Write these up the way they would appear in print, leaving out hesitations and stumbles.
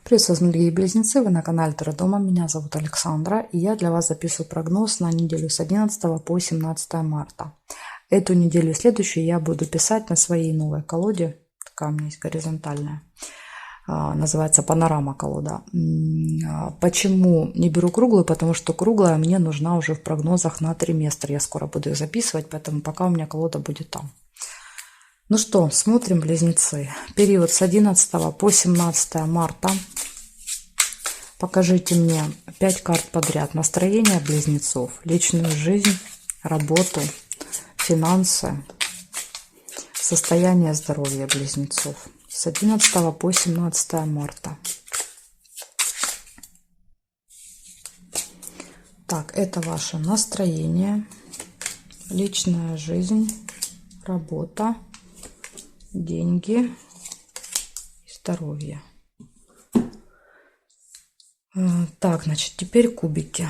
Приветствую вас, дорогие близнецы, вы на канале Таро Дома, меня зовут Александра, и я для вас записываю прогноз на неделю с 11 по 17 марта. Эту неделю и следующую я буду писать на своей новой колоде, такая у меня есть горизонтальная, называется панорама колода. Почему не беру круглую? Потому что круглая мне нужна уже в прогнозах на триместр, я скоро буду их записывать, поэтому пока у меня колода будет там. Ну что, смотрим, близнецы. Период с 11 по 17 марта. Покажите мне 5 карт подряд. Настроение близнецов, личную жизнь, работу, финансы, состояние здоровья близнецов. С 11 по 17 марта. Так, это ваше настроение, личная жизнь, работа, деньги и здоровье. Так, значит, теперь кубики.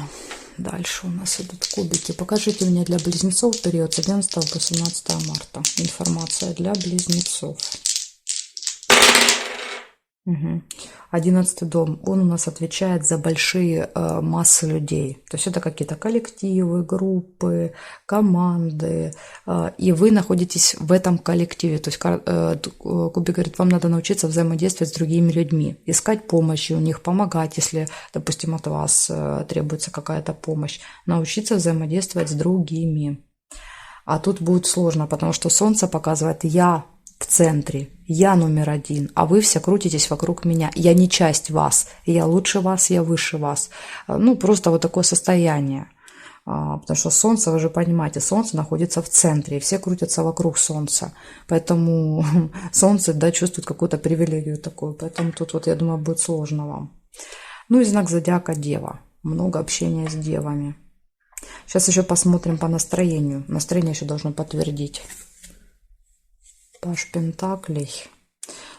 Дальше у нас идут кубики. Покажите мне для близнецов период с 11 по 17 марта. Информация для близнецов. 11 дом, он у нас отвечает за большие массы людей. То есть это какие-то коллективы, группы, команды. И вы находитесь в этом коллективе. То есть кубик говорит, вам надо научиться взаимодействовать с другими людьми. Искать помощи у них, помогать, если, допустим, от вас требуется какая-то помощь. Научиться взаимодействовать с другими. А тут будет сложно, потому что Солнце показывает «я» в центре, я номер один, а вы все крутитесь вокруг меня. Я не часть вас, я лучше вас, я выше вас. Ну, просто вот такое состояние. Потому что Солнце, вы же понимаете, Солнце находится в центре, и все крутятся вокруг Солнца. Поэтому Солнце, да, чувствует какую-то привилегию такую. Поэтому тут вот, я думаю, будет сложно вам. Ну и знак зодиака Дева. Много общения с девами. Сейчас еще посмотрим по настроению. Настроение еще должно подтвердить. Паж Пентаклей.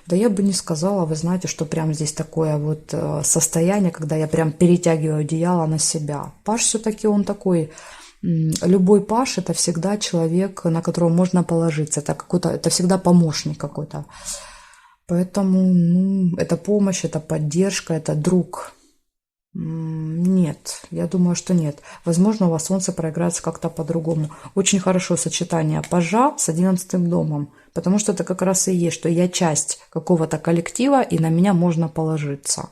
Да я бы не сказала, вы знаете, что прям здесь такое вот состояние, когда я прям перетягиваю одеяло на себя. Паж все-таки он такой, любой паж это всегда человек, на которого можно положиться. Это какой-то, это всегда помощник какой-то. Поэтому, ну, это помощь, это поддержка, это друг. Нет, я думаю, что нет. Возможно, у вас Солнце проиграется как-то по-другому. Очень хорошо сочетание пажа с 11 домом, потому что это как раз и есть, что я часть какого-то коллектива, и на меня можно положиться.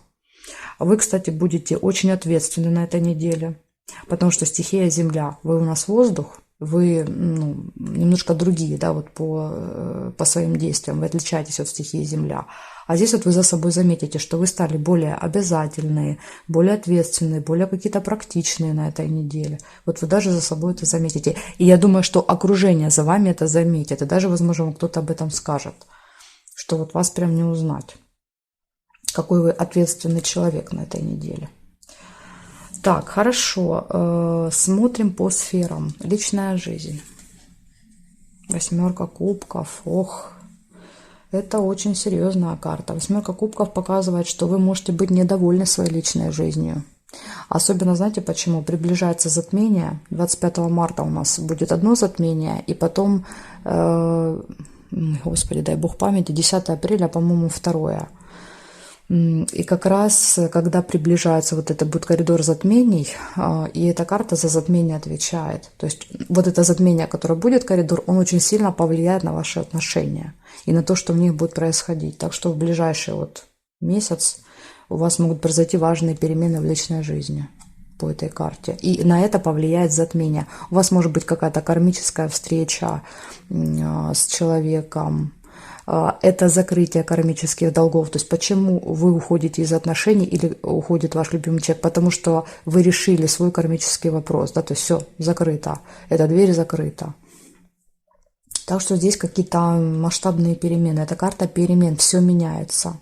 Вы, кстати, будете очень ответственны на этой неделе, потому что стихия Земля, вы у нас воздух, вы немножко другие, да, вот по своим действиям, вы отличаетесь от стихии Земля. А здесь вот вы за собой заметите, что вы стали более обязательные, более ответственные, более какие-то практичные на этой неделе. Вот вы даже за собой это заметите. И я думаю, что окружение за вами это заметит. И даже, возможно, вам кто-то об этом скажет, что вот вас прям не узнать. Какой вы ответственный человек на этой неделе. Так, хорошо. Смотрим по сферам. Личная жизнь. 8 кубков. Ох. Это очень серьезная карта. 8 кубков показывает, что вы можете быть недовольны своей личной жизнью. Особенно, знаете почему? Приближается затмение. 25 марта у нас будет одно затмение, и потом, господи, дай бог памяти, 10 апреля, по-моему, второе. И как раз, когда приближается вот это будет коридор затмений, и эта карта за затмение отвечает. То есть вот это затмение, которое будет коридор, он очень сильно повлияет на ваши отношения и на то, что в них будет происходить. Так что в ближайший вот месяц у вас могут произойти важные перемены в личной жизни по этой карте. И на это повлияет затмение. У вас может быть какая-то кармическая встреча с человеком. Это закрытие кармических долгов. То есть почему вы уходите из отношений или уходит ваш любимый человек? Потому что вы решили свой кармический вопрос. Да? То есть все закрыто. Эта дверь закрыта. Так что здесь какие-то масштабные перемены. Это карта перемен. Все меняется.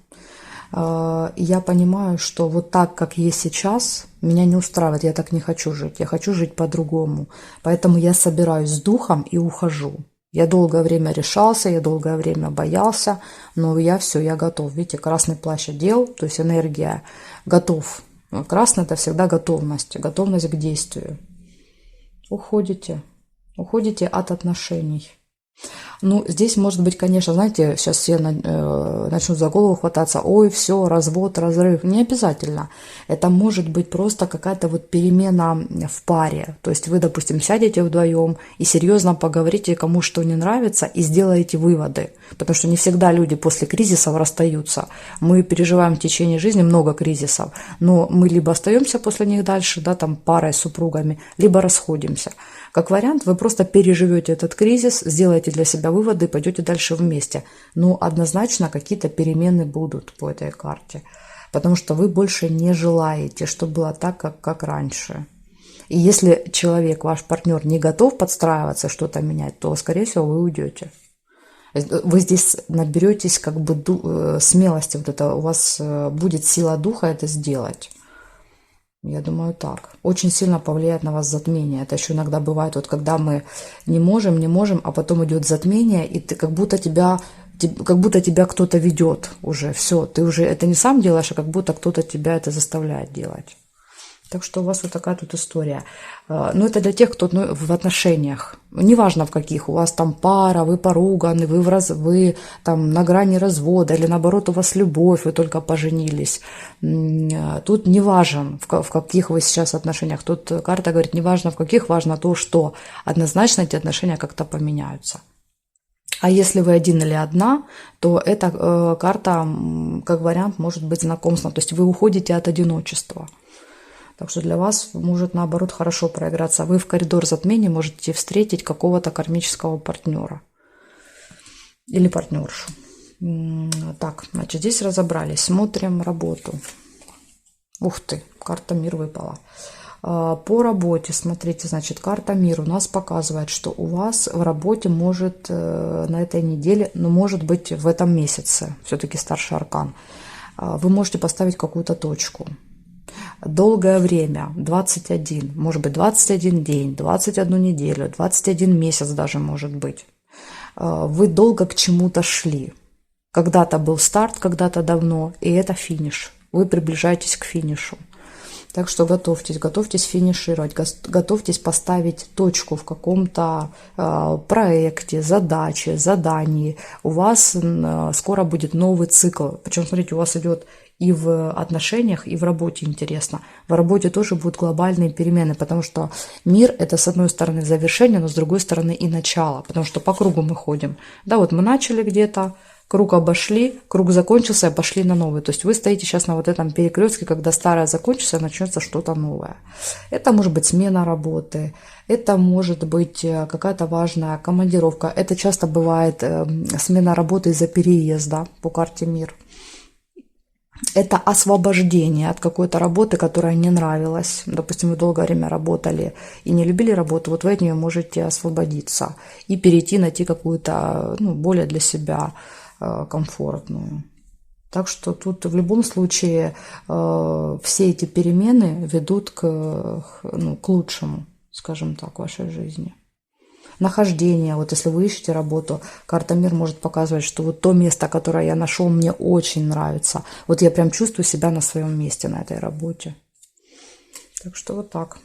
Я понимаю, что вот так, как есть сейчас, меня не устраивает. Я так не хочу жить. Я хочу жить по-другому. Поэтому я собираюсь с духом и ухожу. Я долгое время решался, я долгое время боялся, но я все, я готов. Видите, красный плащ одел, то есть энергия, готов. Красный – это всегда готовность, готовность к действию. Уходите от отношений. Ну, здесь может быть, конечно, знаете, сейчас все начнут за голову хвататься, ой, все, развод, разрыв. Не обязательно. Это может быть просто какая-то вот перемена в паре. То есть вы, допустим, сядете вдвоем и серьезно поговорите, кому что не нравится, и сделаете выводы. Потому что не всегда люди после кризисов расстаются. Мы переживаем в течение жизни много кризисов, но мы либо остаемся после них дальше, да, там парой с супругами, либо расходимся. Как вариант, вы просто переживете этот кризис, сделаете для себя выводы и пойдете дальше вместе. Но однозначно какие-то перемены будут по этой карте, потому что вы больше не желаете, чтобы было так, как раньше. И если человек, ваш партнер, не готов подстраиваться, что-то менять, то, скорее всего, вы уйдете. Вы здесь наберетесь как бы смелости, вот это у вас будет сила духа это сделать. Я думаю, так. Очень сильно повлияет на вас затмение. Это еще иногда бывает, вот когда мы не можем, а потом идет затмение, и ты как будто тебя кто-то ведет уже. Все, ты уже это не сам делаешь, а как будто кто-то тебя это заставляет делать. Так что у вас вот такая тут история. Но это для тех, кто в отношениях. Неважно в каких. У вас там пара, вы поруганы, вы там на грани развода, или наоборот у вас любовь, вы только поженились. Тут не важно, в каких вы сейчас отношениях. Тут карта говорит, не важно в каких, важно то, что однозначно эти отношения как-то поменяются. А если вы один или одна, то эта карта, как вариант, может быть знакомством. То есть вы уходите от одиночества. Так что для вас может, наоборот, хорошо проиграться. Вы в коридор затмения можете встретить какого-то кармического партнера или партнершу. Так, значит, здесь разобрались. Смотрим работу. Ух ты, карта мир выпала. По работе, смотрите, значит, карта мир у нас показывает, что у вас в работе может на этой неделе, ну, может быть, в этом месяце, все-таки старший аркан, вы можете поставить какую-то точку. Долгое время, 21, может быть 21 день, 21 неделю, 21 месяц даже может быть. Вы долго к чему-то шли. Когда-то был старт, когда-то давно, и это финиш. Вы приближаетесь к финишу. Так что готовьтесь финишировать, готовьтесь поставить точку в каком-то проекте, задаче, задании. У вас скоро будет новый цикл. Причем, смотрите, у вас идет и в отношениях, и в работе интересно. В работе тоже будут глобальные перемены, потому что мир – это, с одной стороны, завершение, но с другой стороны и начало, потому что по кругу мы ходим. Да, вот мы начали где-то, круг обошли, круг закончился, пошли на новый. То есть вы стоите сейчас на вот этом перекрестке, когда старое закончится, начнется что-то новое. Это может быть смена работы, это может быть какая-то важная командировка. Это часто бывает смена работы из-за переезда по карте мир. Это освобождение от какой-то работы, которая не нравилась. Допустим, вы долгое время работали и не любили работу, вот вы от нее можете освободиться и перейти, найти какую-то более для себя комфортную. Так что тут в любом случае все эти перемены ведут к лучшему, скажем так, в вашей жизни. Нахождение, вот если вы ищете работу, карта мир может показывать, что вот то место, которое я нашел, мне очень нравится. Вот я прям чувствую себя на своем месте на этой работе. Так что вот так.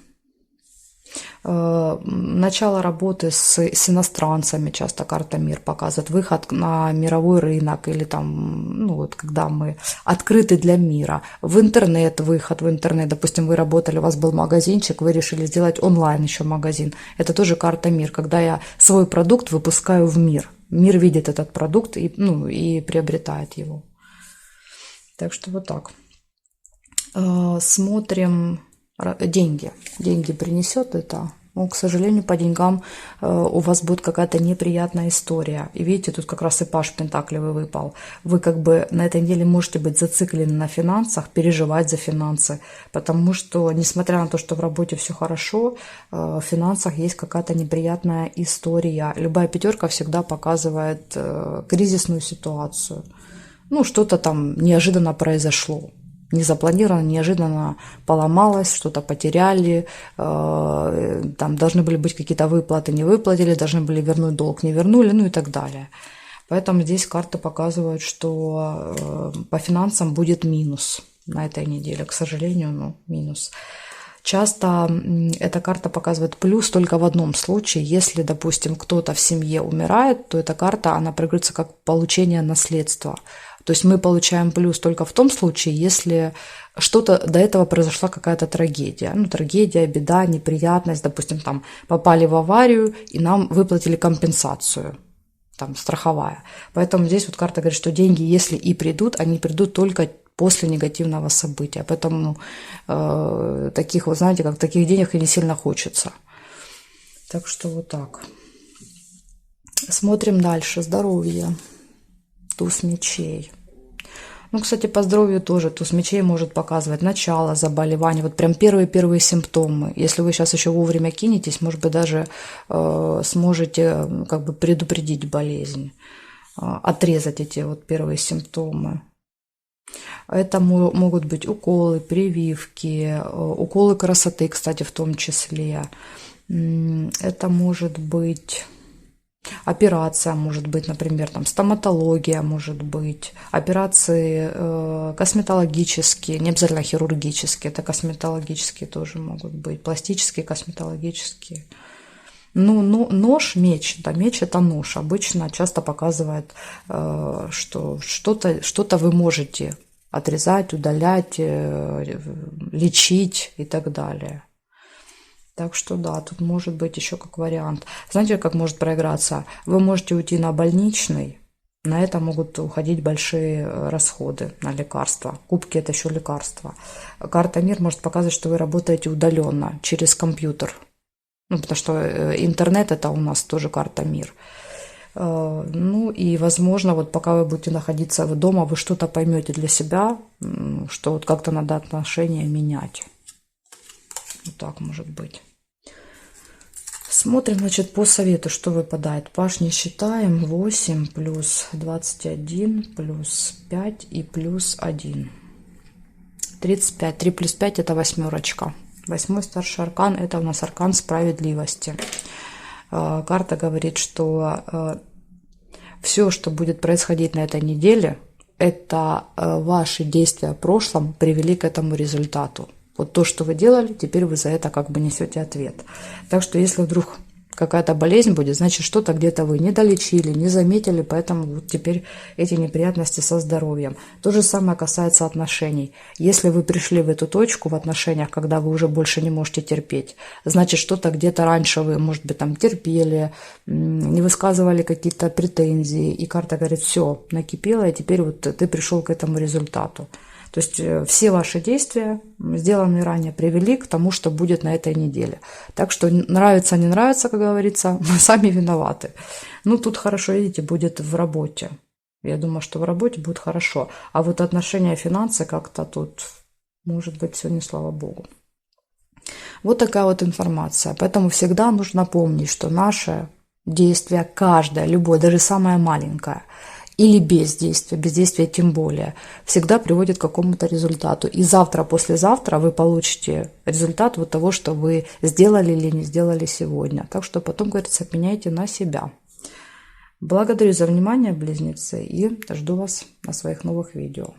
Начало работы с иностранцами часто карта мир показывает, выход на мировой рынок или там, вот когда мы открыты для мира, в интернет, выход в интернет, допустим, вы работали, у вас был магазинчик, вы решили сделать онлайн еще магазин, это тоже карта мир, когда я свой продукт выпускаю в мир, мир видит этот продукт и приобретает его. Так что вот так. Смотрим. Деньги принесет это. Но, к сожалению, по деньгам у вас будет какая-то неприятная история. И видите, тут как раз и паж пентаклевый выпал. Вы как бы на этой неделе можете быть зациклены на финансах, переживать за финансы. Потому что, несмотря на то, что в работе все хорошо, в финансах есть какая-то неприятная история. Любая пятерка всегда показывает кризисную ситуацию. Что-то там неожиданно произошло. Незапланированно, неожиданно поломалось, что-то потеряли, там должны были быть какие-то выплаты, не выплатили, должны были вернуть долг, не вернули, и так далее. Поэтому здесь карты показывают, что по финансам будет минус на этой неделе, к сожалению, минус. Часто эта карта показывает плюс только в одном случае. Если, допустим, кто-то в семье умирает, то эта карта, она проигрывается как получение наследства. То есть мы получаем плюс только в том случае, если что-то до этого произошла какая-то трагедия. Ну, трагедия, беда, неприятность. Допустим, там попали в аварию, и нам выплатили компенсацию. Там страховая. Поэтому здесь вот карта говорит, что деньги, если и придут, они придут только после негативного события. Поэтому таких, вот знаете, как таких денег и не сильно хочется. Так что вот так. Смотрим дальше. Здоровье. Туз мечей. Ну, кстати, по здоровью тоже туз мечей может показывать начало заболевания. Вот прям первые симптомы. Если вы сейчас еще вовремя кинетесь, может быть, даже сможете как бы предупредить болезнь, отрезать эти вот первые симптомы. Это могут быть уколы, прививки, уколы красоты, кстати, в том числе. Это может быть операция, может быть, например, там стоматология, может быть, операции косметологические, не обязательно хирургические, это косметологические тоже могут быть, пластические, косметологические. Ну, нож, меч, да, меч это нож, обычно часто показывает, что что-то вы можете отрезать, удалять, лечить и так далее. Так что да, тут может быть еще как вариант. Знаете, как может проиграться? Вы можете уйти на больничный, на это могут уходить большие расходы на лекарства. Кубки это еще лекарства. Карта мир может показывать, что вы работаете удаленно через компьютер. Ну, потому что интернет это у нас тоже карта мир. Ну и, возможно, вот пока вы будете находиться дома, вы что-то поймете для себя, что вот как-то надо отношения менять. Вот так может быть. Смотрим, значит, по совету, что выпадает. Паш не считаем. 8 плюс 21 плюс 5 и плюс 1. 35. 3 плюс 5 это восьмерочка. 8-й старший аркан это у нас аркан справедливости. Карта говорит, что все, что будет происходить на этой неделе, это ваши действия в прошлом привели к этому результату. Вот то, что вы делали, теперь вы за это как бы несете ответ. Так что если вдруг какая-то болезнь будет, значит, что-то где-то вы не долечили, не заметили, поэтому вот теперь эти неприятности со здоровьем. То же самое касается отношений. Если вы пришли в эту точку в отношениях, когда вы уже больше не можете терпеть, значит, что-то где-то раньше вы, может быть, там терпели, не высказывали какие-то претензии, и карта говорит, все, накипело, и теперь вот ты пришел к этому результату. То есть все ваши действия, сделанные ранее, привели к тому, что будет на этой неделе. Так что нравится, не нравится, как говорится, мы сами виноваты. Ну, тут хорошо, видите, будет в работе. Я думаю, что в работе будет хорошо. А вот отношения, финансы как-то тут, может быть, все не слава богу. Вот такая вот информация. Поэтому всегда нужно помнить, что наше действие, каждое, любое, даже самое маленькое, или бездействие тем более, всегда приводит к какому-то результату. И завтра, послезавтра вы получите результат вот того, что вы сделали или не сделали сегодня. Так что потом, говорится, меняйте на себя. Благодарю за внимание, близнецы, и жду вас на своих новых видео.